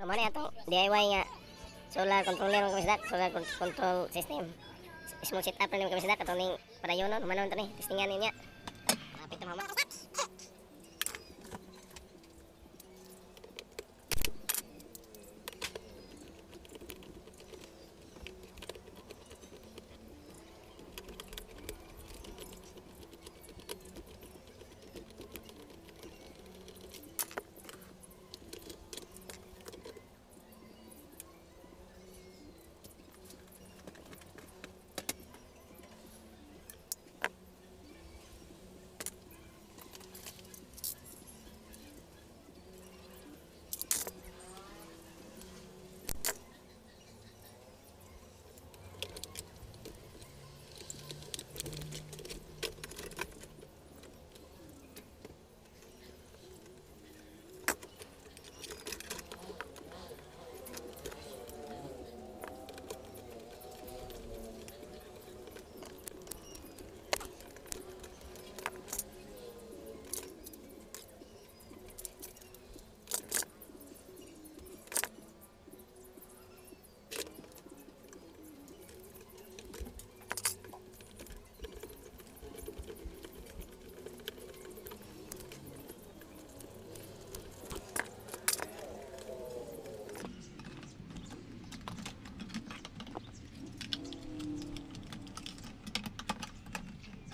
Amo na itong DIY nga solar controller mga kamisdak, solar control system. Small setup na mga kamisdak, atong ning padayonon, humanon ito ni, testingan niya. Kapit na mama.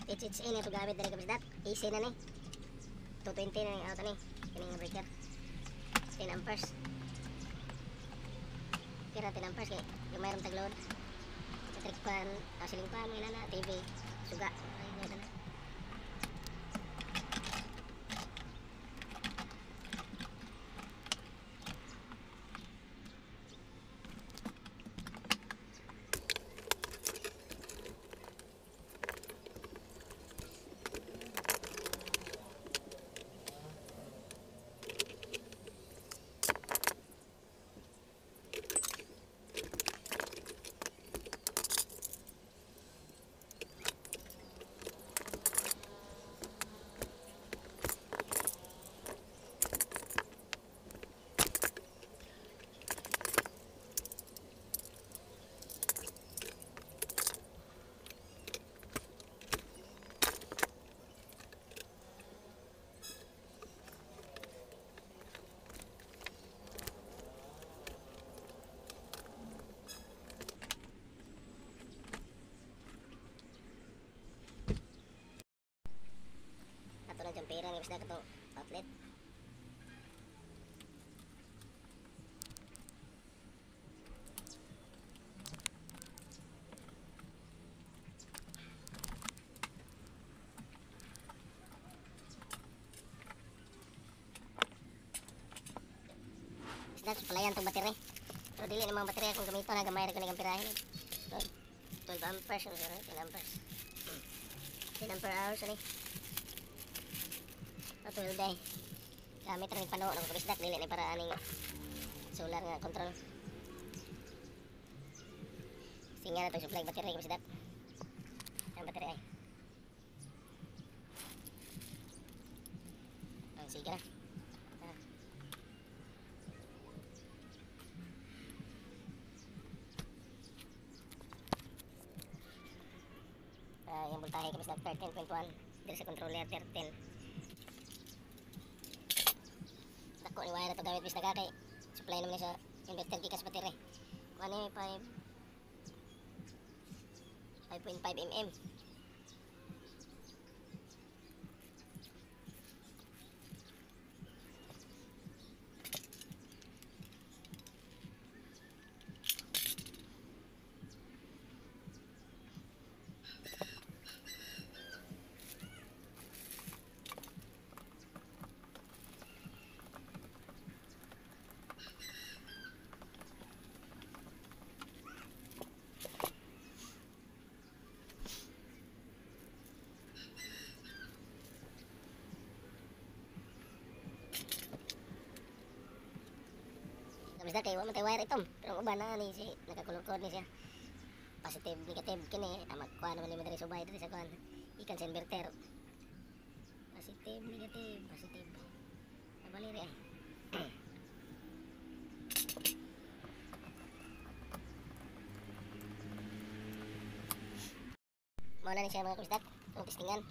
HHA na ito gamit dari kamisdak, AC na ni 220 na yung auto ni kining breaker 10 amperes kira 10 amperes kaya lumayroong tagload electric fan, ceiling fan, may na TV suga ay gano'n na. Ato lang dyan pera ng isda ito outlet. Isda palayan itong battery, pero dili namang battery akong gamito na gamay rin ko ng pirahin 12 amperes 10 amperes 10 ampere hours ani patul day gamit rin pano ng kabisdak dili ni para aning solar nga control singa na itong supply battery kabisdak ang battery ay ang sige na yung voltahe kabisdak 13.1 diri sa controller 13 dako ni wire ito gamit bis kay supply naman sa inverter gikas battery kuan ni 5.5 mm Kabisdak kay wa man tay wire itom, pero uban na ni si nakakulod-kulod ni siya. Positive, negative kini, magkuha naman ni madali subay diri sa kuan. Ikan sa inverter. Positive, negative, positive. Nabali ri ay. mauna ni siya mga kabisdak. Itong testingan.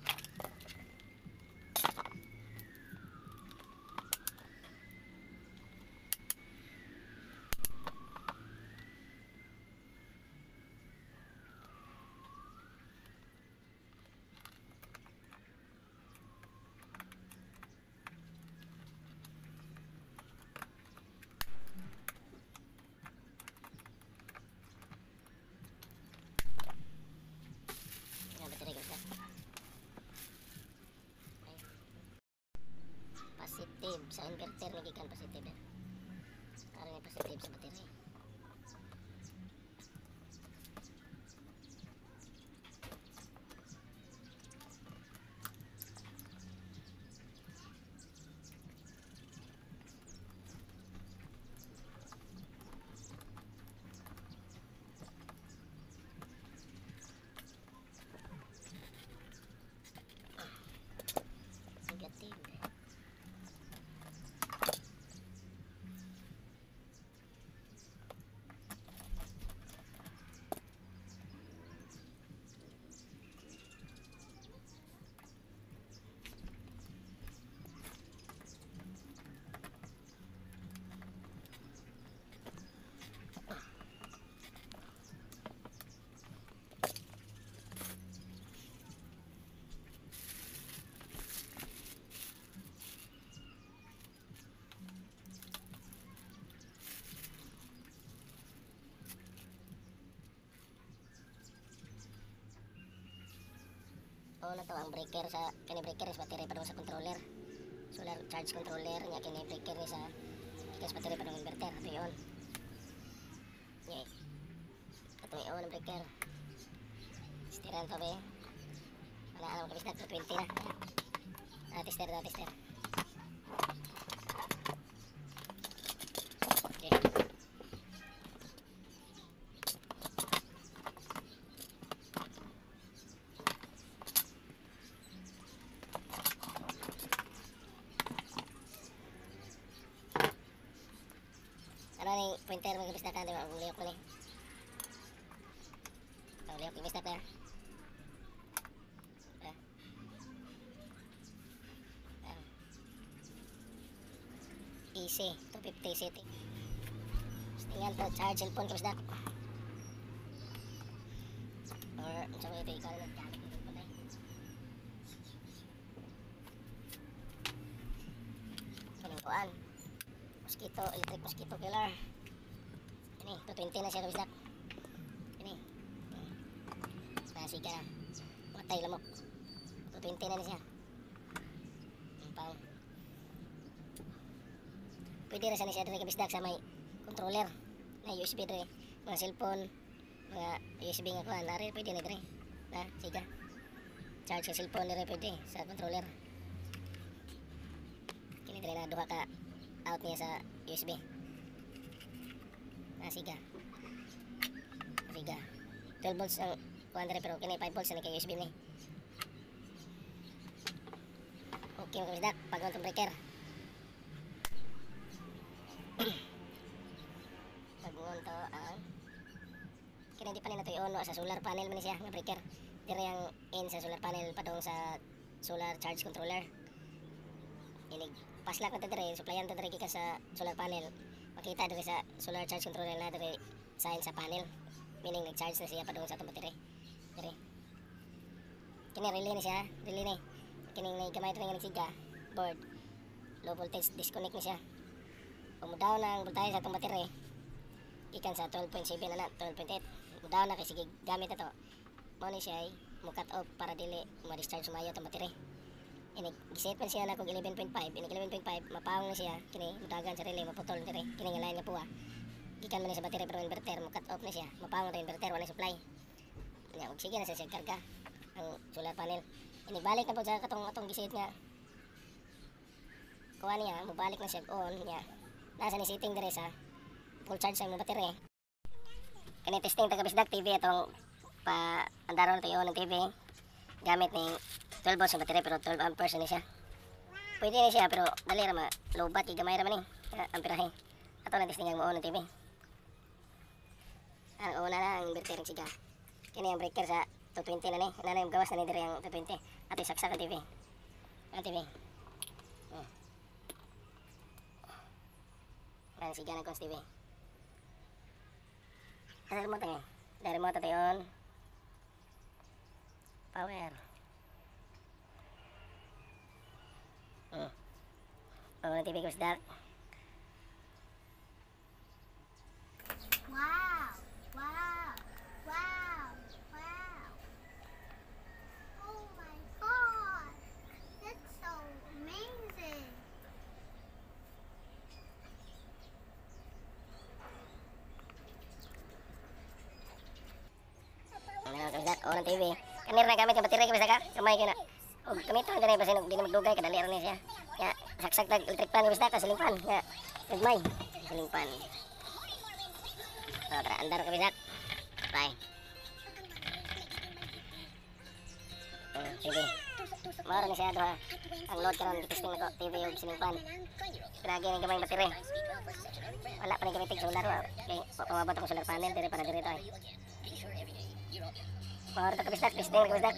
Positive sa inverter ni gikan positive. Ari ni positive sa battery. Negative. O na to ang breaker sa kini breaker sa battery padung sa controller. Solar charge controller nya kini breaker ni sa ikas battery padung inverter ato yon. Nya. Ato yon ang breaker. Stiran to be. Wala ang kabisdak 20 na. Tester. Okay. Ano ni pointer mga kabisdak kan ang liyok ko ni. Ang liyok kabisdak ya. Easy 250 setting. Tingnan to charge cellphone kabisdak. Or sa may vehicle na gamit ng kulay. Kanang kuan. Mosquito, electric mosquito killer. Ini 220 na siya kabisdak. Ini. Nasiga na. Matay lamok. 220 na siya. Pang. Pwede rin sana siya dito kabisdak sa may controller na USB dito. Mga cellphone, mga USB nga kuhan. Nari pwede na dito. Na, siga. Charge sa cellphone nari pwede sa controller. Kini dito na duha ka out niya sa USB. Na, siga. 12 volts ang kuhan dito pero kini 5 volts na kay USB ni. Okay mga kabisdak, pag-on to breaker. Pag-on to ang kaya hindi pa nila ito i-on sa solar panel man siya nga breaker. Dire ang in sa solar panel padung sa solar charge controller. Inig pasla ko dire supplyan to dire gikan sa solar panel. Makita dire sa solar charge controller na dire sign sa panel. Meaning nag-charge na siya padung sa atong battery. Dire. Kini relay ni siya, relay ni. Kini gamay dire nga nagsiga board. Low voltage disconnect ni siya. Umudaw na ang voltahe sa itong battery ikan sa 12.7 na 12.8 umudaw na kasi gamit na to mo ni siya ay cut off para dili ma-discharge sumayo itong battery inig giset pa siya na kung 11.5 inig 11.5 mapawang na siya kini mudagan sa relay maputol dire kini nga line nga puwa gikan man sa battery pero inverter cut off na siya mapawang na inverter wala supply nya og sige na siya karga ang solar panel inig balik na po sa atong giset nga kuha niya mubalik na siya on niya. Nasa ni setting dire sa full charge ang battery. Kani testing taga bisdak TV atong pa andaron tayo ng TV gamit ni 12 volts ang battery pero 12 amperes ni siya. Pwede ni siya pero dali ra ma lobat gamay ra man ni amperahe. Ato na testing ang mo ng TV. Ang una na ang inverter siya. Kini ang breaker sa 220 na ni. Nanay yung gawas na ni diri ang 220. Ato saksak ang TV. Ang TV. Nan siga na kong TV. Ano remote eh? Dari remote tayo on. Power. Power TV goes dark. Wow! Wow! Wow! Wow! Oh my god! That's so amazing! Ano goes dark. On ang TV. Kanir na gamit yung baterya kabisa ka. Kamay ka na. O gamito ang ganay basin. Hindi na magdugay. Kadali rin siya. Ya, saksak tag electric pan kabisa ka. Siling pan. Ya, nagmay. Siling pan. Oh, tara, andar kabisa. Bye. TV. Mara ni siya doha. Ang load karon testing nako TV ug siling pan. Pinagi ni gamay baterya. Wala pa ni gamitig solar. Kay pamabot ako solar panel dire para dire tayo. Mara ta kabisa testing kabisa.